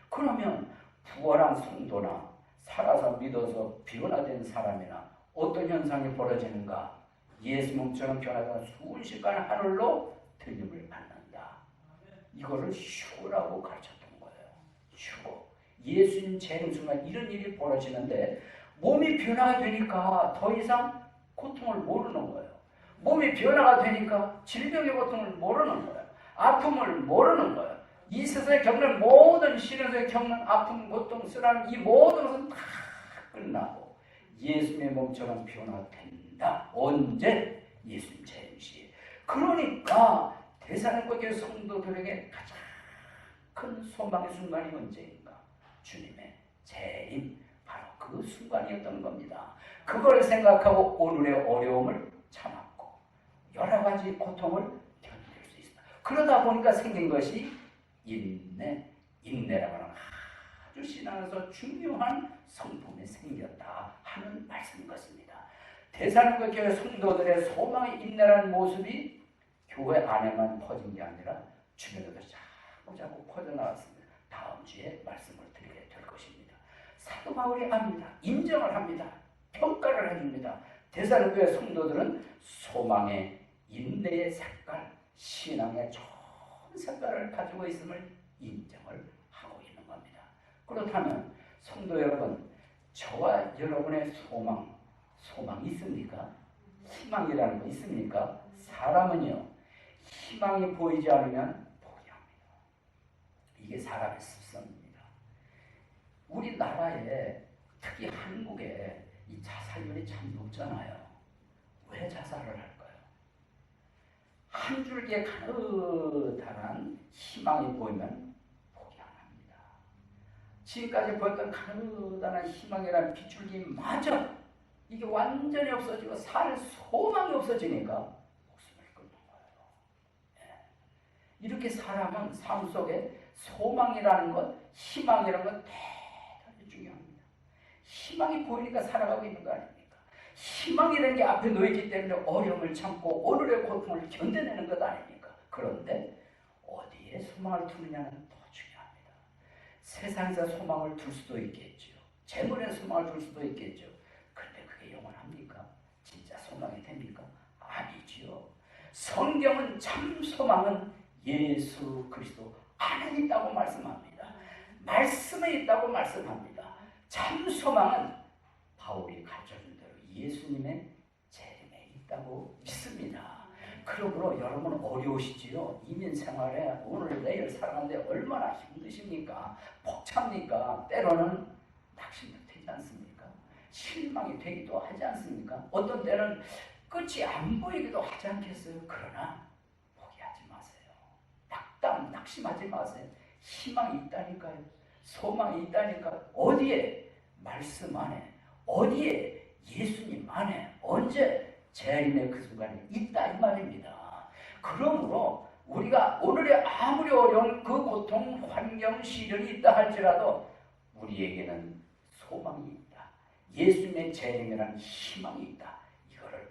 그러면 부활한 성도나 살아서 믿어서 변화된 사람이나 어떤 현상이 벌어지는가? 예수 몸처럼 변화된 순식간에 하늘로 들림을 받는다. 이거를 휴거라고 가르쳤던 거예요. 휴거. 예수님 재림 순간 이런 일이 벌어지는데 몸이 변화가 되니까 더 이상 고통을 모르는 거예요. 몸이 변화가 되니까 질병의 고통을 모르는 거예요. 아픔을 모르는 거예요. 이 세상에 겪는 모든 시련에 겪는 아픔, 고통, 쓰라는 이 모든 것은 다 끝나고 예수님의 몸처럼 변화된다. 언제? 예수님 재림 시에. 그러니까 데살로니가 교회 성도들에게 가장 큰 소망의 순간이 언제인가? 주님의 재림. 바로 그 순간이었던 겁니다. 그걸 생각하고 오늘의 어려움을 참았고 여러 가지 고통을 견딜 수 있다. 그러다 보니까 생긴 것이 인내. 인내라고 하는 아주 신앙에서 중요한 성품이 생겼다 하는 말씀인 것입니다. 데살로니가 교회 성도들의 소망의 인내라는 모습이 교회 안에만 퍼진 게 아니라 주변에도 자꾸 퍼져나왔습니다. 다음 주에 말씀을 드리게 될 것입니다. 사도 바울이 압니다. 인정을 합니다. 평가를 해줍니다. 데살로니가 교회 성도들은 소망의 인내의 색깔, 신앙의 좋은 색깔을 가지고 있음을 인정을 하고 있는 겁니다. 그렇다면 성도 여러분, 저와 여러분의 소망이 있습니까? 희망이라는 거 있습니까? 사람은요, 희망이 보이지 않으면 포기합니다. 이게 사람의 습성입니다. 우리나라에, 특히 한국에 이 자살률이 참 높잖아요. 왜 자살을 할까요? 한 줄기에 가느다란 희망이 보이면 포기 안 합니다. 지금까지 보였던 가느다란 희망이라는 빗줄기마저 이게 완전히 없어지고 살 소망이 없어지니까 목숨을 끊는 거예요. 이렇게 사람은 삶 속에 소망이라는 것, 희망이라는 것 대단히 중요합니다. 희망이 보이니까 살아가고 있는 거 아닙니까? 희망이라는 게 앞에 놓이기 때문에 어려움을 참고 오늘의 고통을 견뎌내는 것 아닙니까? 그런데 어디에 소망을 두느냐는 더 중요합니다. 세상에서 소망을 둘 수도 있겠죠. 재물에 소망을 둘 수도 있겠죠. 그런데 그게 영원합니까? 진짜 소망이 됩니까? 아니죠. 보십시오. 성경은 참 소망은 예수 그리스도 안에 있다고 말씀합니다. 말씀에 있다고 말씀합니다. 참 소망은 바울이 가르쳐준 대로 예수님의 재림에 있다고 믿습니다. 그러므로 여러분 어려우시지요? 이민 생활에 오늘 내일 살아가는데 얼마나 힘드십니까? 벅찹니까? 때로는 낙심도 되지 않습니까? 실망이 되기도 하지 않습니까? 어떤 때는 끝이 안 보이기도 하지 않겠어요? 그러나 포기하지 마세요. 낙심하지 마세요. 희망이 있다니까요. 소망이 있다니까요. 어디에? 말씀 안에. 어디에? 예수님 안에. 언제? 재림의 그 순간에 있다 이 말입니다. 그러므로 우리가 오늘의 아무리 어려운 그 고통, 환경, 시련이 있다 할지라도 우리에게는 소망이 있다. 예수님의 재림이라는 희망이 있다. 이거를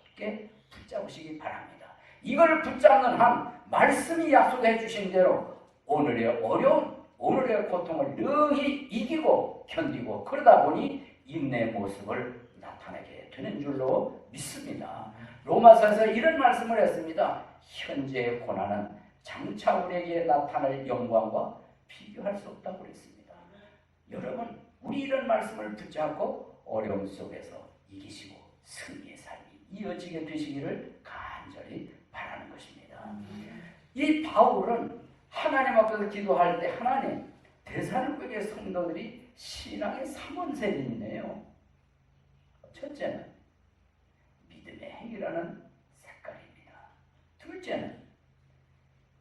굳게 붙잡으시기 바랍니다. 이거를 붙잡는 한 말씀이 약속해 주신 대로 오늘의 어려운, 오늘의 고통을 능히 이기고 견디고 그러다 보니 인내의 모습을 나타내게 되는 줄로 믿습니다. 로마서에서 이런 말씀을 했습니다. 현재의 고난은 장차 우리에게 나타날 영광과 비교할 수 없다고 그랬습니다. 여러분, 우리 이런 말씀을 붙잡고 어려움 속에서 이기시고 승리의 삶이 이어지게 되시기를 간절히 바라는 것입니다. 이 바울은 하나님 앞에서 기도할 때 하나님, 데살로니가 성도들이 신앙의 3원색이네요. 첫째는 믿음의 행위라는 색깔입니다. 둘째는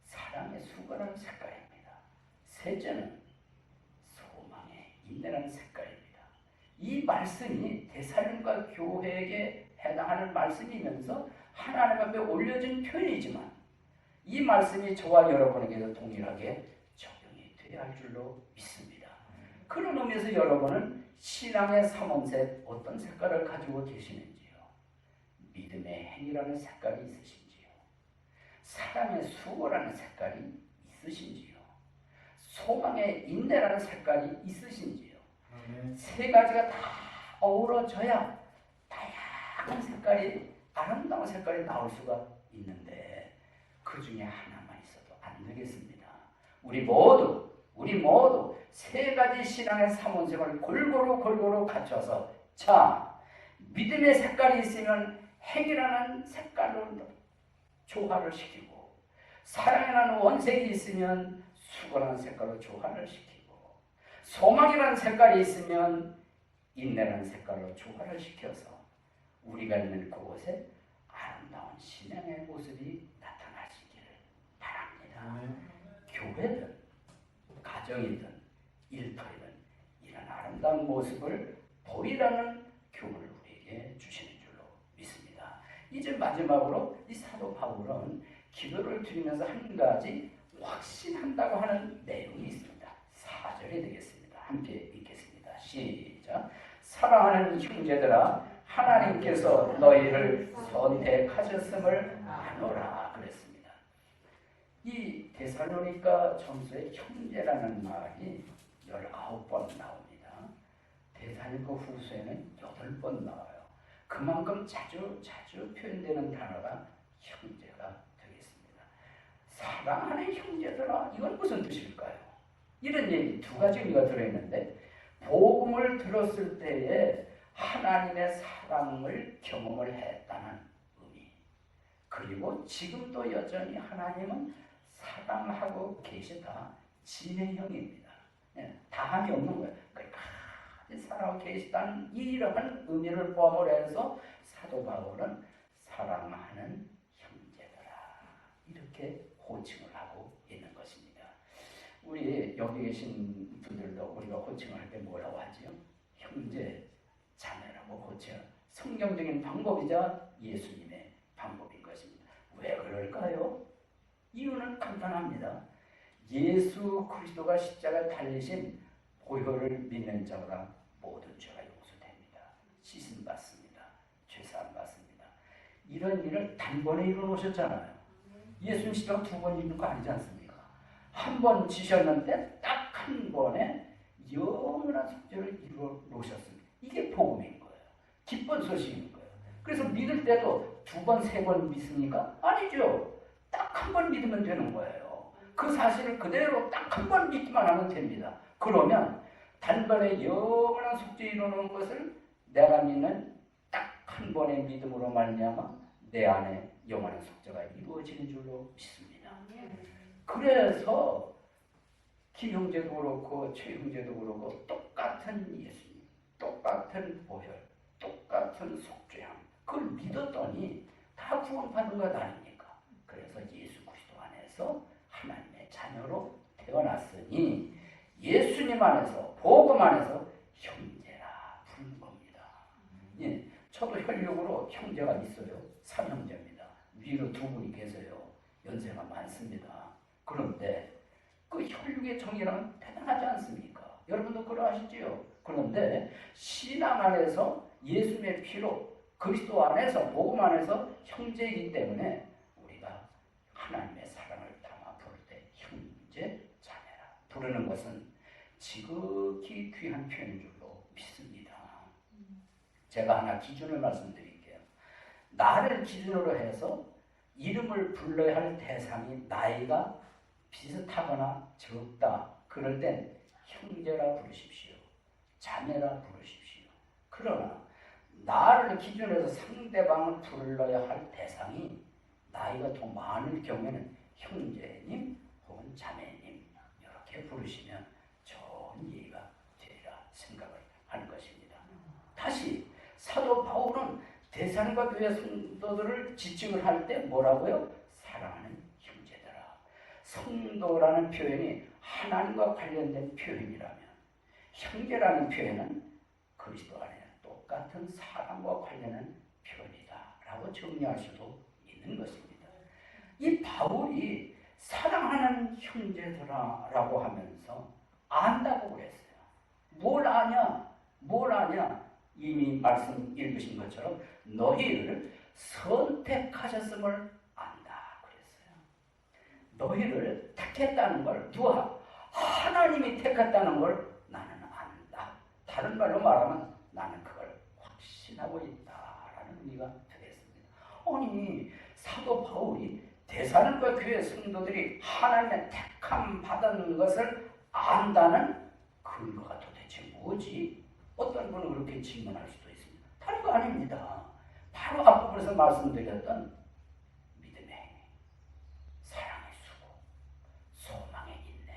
사랑의 수고라는 색깔입니다. 셋째는 소망의 인내라는 색깔입니다. 이 말씀이 데살로니가 교회에게 해당하는 말씀이면서 하나님 앞에 올려진 표현이지만 이 말씀이 저와 여러분에게도 동일하게 적용이 되어야 할 줄로 믿습니다. 그런 의미에서 여러분은 신앙의 3원색 어떤 색깔을 가지고 계시는지요? 믿음의 행위라는 색깔이 있으신지요? 사랑의 수고라는 색깔이 있으신지요? 소망의 인내라는 색깔이 있으신지요? 세 가지가 다 어우러져야 다양한 색깔이, 아름다운 색깔이 나올 수가 있는데 그 중에 하나만 있어도 안 되겠습니다. 우리 모두 세 가지 신앙의 3원색을 골고루 갖춰서 자, 믿음의 색깔이 있으면 행이라는 색깔로 조화를 시키고 사랑이라는 원색이 있으면 수고라는 색깔로 조화를 시키고 소망이라는 색깔이 있으면 인내라는 색깔로 조화를 시켜서 우리가 있는 그곳에 아름다운 신앙의 모습이 나타나시기를 바랍니다. 교회든 가정이든 일터이든 이런 아름다운 모습을 보이라는 교훈을 우리에게 주시는 줄로 믿습니다. 이제 마지막으로 이 사도 바울은 기도를 드리면서 한 가지 확신한다고 하는 내용이 있습니다. 4절이 되겠습니다. 함께 읽겠습니다. 시작. 사랑하는 형제들아, 하나님께서 너희를 선택하셨음을 아노라 그랬습니다. 이 데살로니가 전서의 형제라는 말이 19번 나옵니다. 데살로니가 후서에는 8번 나와요. 그만큼 자주 표현되는 단어가 형제가 되겠습니다. 사랑하는 형제들아, 이건 무슨 뜻일까요? 이런 얘기 두 가지 의미가 들어있는데 복음을 들었을 때에 하나님의 사랑을 경험을 했다는 의미, 그리고 지금도 여전히 하나님은 사랑하고 계시다, 진행형입니다. 다함이 없는 거예요. 끝까지 사랑하고 계시다는 이러한 의미를 포함을 해서 사도 바울은 사랑하는 형제들아 이렇게 호칭을 하고 있는 것입니다. 우리 여기 계신 분들도 우리가 호칭을 할 때 뭐라고 하죠? 형제, 자매라고 호칭. 성경적인 방법이자 예수님의 방법인 것입니다. 왜 그럴까요? 이유는 간단합니다. 예수 그리스도가 십자가에 달리신 보혈을 믿는 자가 모든 죄가 용서됩니다. 씻음 받습니다. 죄사함 받습니다. 이런 일을 단번에 이루어놓으셨잖아요. 예수님 십자가 2번 입는 거 아니지 않습니까? 한 번 지셨는데 딱 한 번에 영원한 속죄를 이루어 놓으셨습니다. 이게 복음인 거예요. 기쁜 소식인 거예요. 그래서 믿을 때도 2번, 3번 믿습니까? 아니죠. 딱 한 번 믿으면 되는 거예요. 그 사실을 그대로 딱 한 번 믿기만 하면 됩니다. 그러면 단번에 영원한 속죄 이루는 것을 내가 믿는 딱 한 번의 믿음으로 말미암아 내 안에 영원한 속죄가 이루어지는 줄로 믿습니다. 그래서 김형제도 그렇고 최 형제도 그렇고 똑같은 예수님, 똑같은 보혈, 똑같은 속죄함, 그걸 믿었더니 다 구원받은 것 아닙니까? 그래서 예수 그리스도 안에서 하나님의 자녀로 태어났으니 예수님 안에서, 복음 안에서 형제라 부르는 겁니다. 예, 저도 혈육으로 형제가 있어요. 3형제입니다. 위로 2분이 계세요. 연세가 많습니다. 그런데 그 혈육의 정의란 대단하지 않습니까? 여러분도 그러하시지요? 그런데 신앙 안에서 예수님의 피로 그리스도 안에서 복음 안에서 형제이기 때문에 우리가 하나님의 사랑을 담아 부를 때 형제, 자매라 부르는 것은 지극히 귀한 표현인 줄로 믿습니다. 제가 하나 기준을 말씀드릴게요. 나를 기준으로 해서 이름을 불러야 할 대상이 나이가 비슷하거나 적다. 그럴 땐 형제라 부르십시오. 자매라 부르십시오. 그러나 나를 기준으로 해서 상대방을 불러야 할 대상이 나이가 더 많을 경우에는 형제님 혹은 자매님 이렇게 부르시면 좋은 예의가 되리라 생각을 하는 것입니다. 다시 사도 바울은 데살로니가 교회 성도들을 지칭을 할 때 뭐라고요? 사랑하는 형제들아. 성도라는 표현이 하나님과 관련된 표현이라면 형제라는 표현은 그리스도 안에 똑같은 사랑과 관련한 표현이다라고 정리할 수도 있는 것입니다. 이 바울이 사랑하는 형제들아라고 하면서 안다고 그랬어요. 뭘 아냐? 뭘 아냐? 이미 말씀 읽으신 것처럼 너희를 선택하셨음을 안다 그랬어요. 너희를 택했다는 걸 누가? 하나님이 택했다는 걸 나는 안다. 다른 말로 말하면 나는 그걸 확신하고 있다라는 의미가 되겠습니다. 아니 사도 바울이 데살로니가 교회 성도들이 하나님의 택함 받은 것을 안다는 근거가 도대체 뭐지? 어떤 분은 그렇게 질문할 수도 있습니다. 다른 거 아닙니다. 바로 앞부분에서 말씀드렸던 믿음의 행위, 사랑의 수고, 소망의 인내,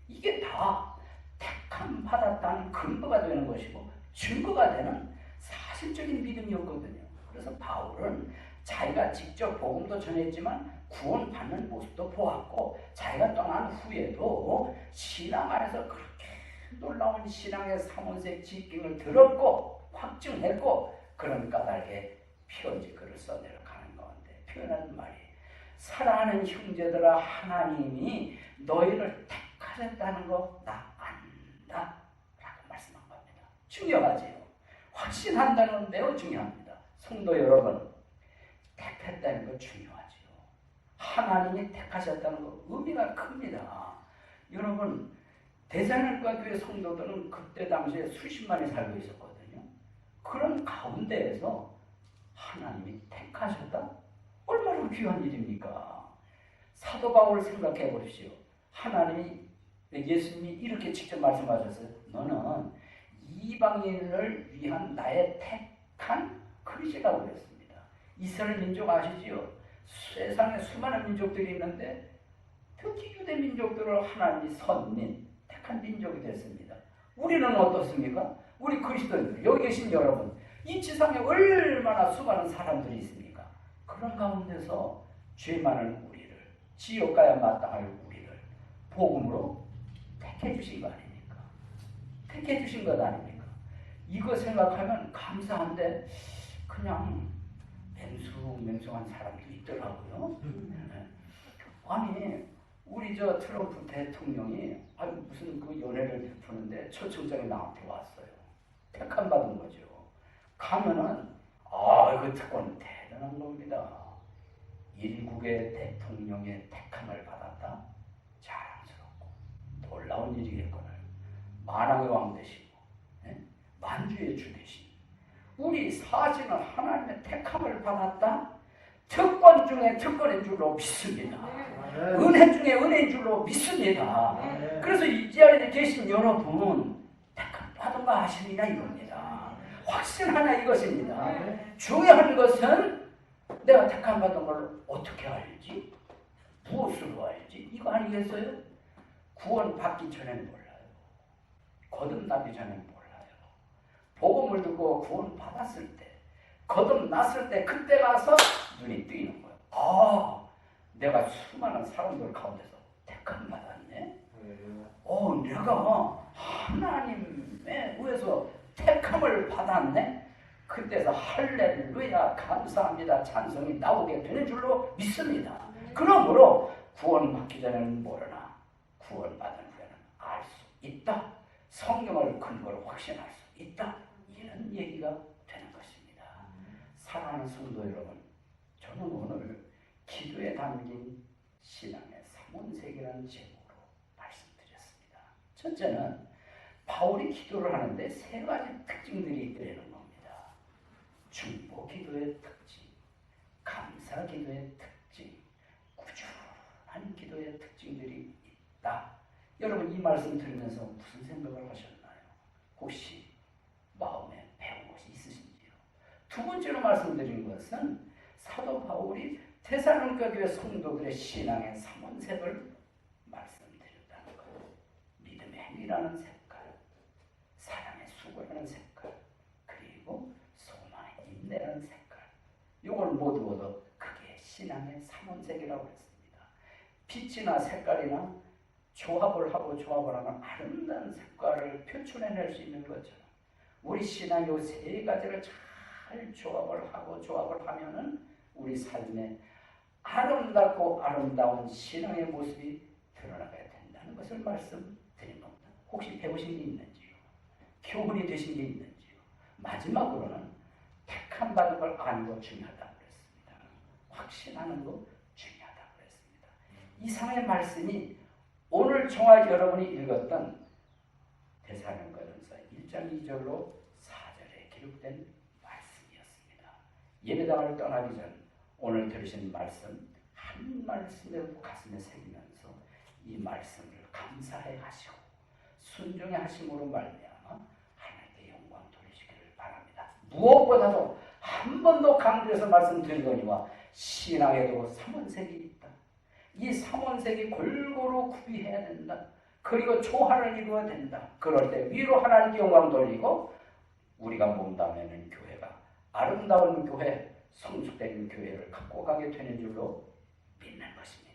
이게 다 택함 받았다는 근거가 되는 것이고 증거가 되는 사실적인 믿음이었거든요. 그래서 바울은 자기가 직접 복음도 전했지만 구원받는 모습도 보았고 자기가 떠난 후에도 신앙 안에서 그렇게 놀라운 신앙의 삼원색 지경을 들었고 확증했고 그런 까닭에 편지 글을 써내려가는 가운데 표현하는 말이 사랑하는 형제들아 하나님이 너희를 택하셨다는 거 나 안다 라고 말씀한 겁니다. 중요하지요. 확신한다는 건 매우 중요합니다. 성도 여러분 택했다는 거 중요하지요. 하나님이 택하셨다는 거 의미가 큽니다. 여러분 데살로니가 교회 성도들은 그때 당시에 수십만이 살고 있었거든요. 그런 가운데에서 하나님이 택하셨다? 얼마나 귀한 일입니까? 사도 바울을 생각해 보십시오. 하나님이 예수님이 이렇게 직접 말씀하셨어요. 너는 이방인을 위한 나의 택한 그릇이라고 그랬습니다. 이스라엘 민족 아시지요? 세상에 수많은 민족들이 있는데 특히 유대 민족들을 하나님이 선민 한 민족이 됐습니다. 우리는 어떻습니까? 우리 그리스도인들, 여기 계신 여러분, 이 지상에 얼마나 수많은 사람들이 있습니까? 그런 가운데서 죄 많은 우리를, 지옥 가야 마땅할 우리를 복음으로 택해 주신 거 아닙니까? 택해 주신 것 아닙니까? 이거 생각하면 감사한데 그냥 맹숭맹숭한 사람도 있더라고요. 아니 우리 저 트럼프 대통령이 무슨 그 연회를 베푸는데 초청장이 나한테 왔어요. 택함 받은 거죠. 가면은 그 특권은 대단한 겁니다. 일국의 대통령의 택함을 받았다. 자랑스럽고 놀라운 일이겠거늘. 만왕의 왕 되시고 만주의 주 되신 우리 사지는 하나님의 택함을 받았다. 특권 중에 특권인 줄로 믿습니다. 은혜 중에 은혜인 줄로 믿습니다. 그래서 이 자리에 계신 여러분 택함 받은 거 아십니까? 이겁니다. 확신하나 이것입니다. 중요한 것은 내가 택함 받은 걸 어떻게 알지? 무엇으로 알지? 이거 아니겠어요? 구원 받기 전에는 몰라요. 거듭나기 전에는 몰라요. 복음을 듣고 구원 받았을 때, 거듭났을 때 그때 가서 눈이 뜨이는 거예요. 아, 내가 수많은 사람들 가운데서 택함 받았네. 내가 하나님의 의해서 택함을 받았네. 그때서 할렐루야 감사합니다 찬송이 나오게 되는 줄로 믿습니다. 그러므로 구원받기 전에는 모르나 구원받은 후에는 알 수 있다. 성경을 근거로 확신할 수 있다. 이런 얘기가 되는 것입니다. 사랑하는 성도 여러분, 저는 오늘 기도에 담긴 신앙의 삼원색이라는 제목으로 말씀드렸습니다. 첫째는 바울이 기도를 하는데 세 가지 특징들이 있다는 겁니다. 중보 기도의 특징, 감사 기도의 특징, 꾸준한 기도의 특징들이 있다. 여러분 이 말씀 들으면서 무슨 생각을 하셨나요? 혹시 마음에 배운 것이 있으신지요? 두 번째로 말씀드린 것은 사도 바울이 데살로니가 교회 성도들의 신앙의 삼원색을 말씀드렸다는 것. 믿음의 행위라는 색깔, 사랑의 수고라는 색깔, 그리고 소망의 인내라는 색깔. 이걸 모두 얻어 그게 신앙의 삼원색이라고 했습니다. 빛이나 색깔이나 조합을 하고 조합을 하면 아름다운 색깔을 표출해낼 수 있는 것처럼 우리 신앙 이 세 가지를 잘 조합을 하고 조합을 하면은 우리 삶에 아름답고 아름다운 신앙의 모습이 드러나게 된다는 것을 말씀드린 겁니다. 혹시 배우신 게 있는지요? 교훈이 되신 게 있는지요? 마지막으로는 택함 받은 걸 아는 거 중요하다고 그랬습니다. 확신하는 거 중요하다고 그랬습니다. 이상의 말씀이 오늘 종합 여러분이 읽었던 데살로니가전서 1장 2절로 4절에 기록된 말씀이었습니다. 예배당을 떠나기 전 오늘 들으신 말씀 한 말씀에 가슴에 새기면서 이 말씀을 감사해 하시고 순종해 하심으로 말미암아 하나님께 영광 돌리시기를 바랍니다. 무엇보다도 한 번 더 강조해서 말씀드리거니와 신앙에도 삼원색이 있다. 이 삼원색이 골고루 구비해야 된다. 그리고 조화를 이루어야 된다. 그럴 때 위로 하나님께 영광 돌리고 우리가 몸담는 교회가 아름다운 교회, 성숙된 교회를 갖고 가게 되는 줄로 믿는 것입니다.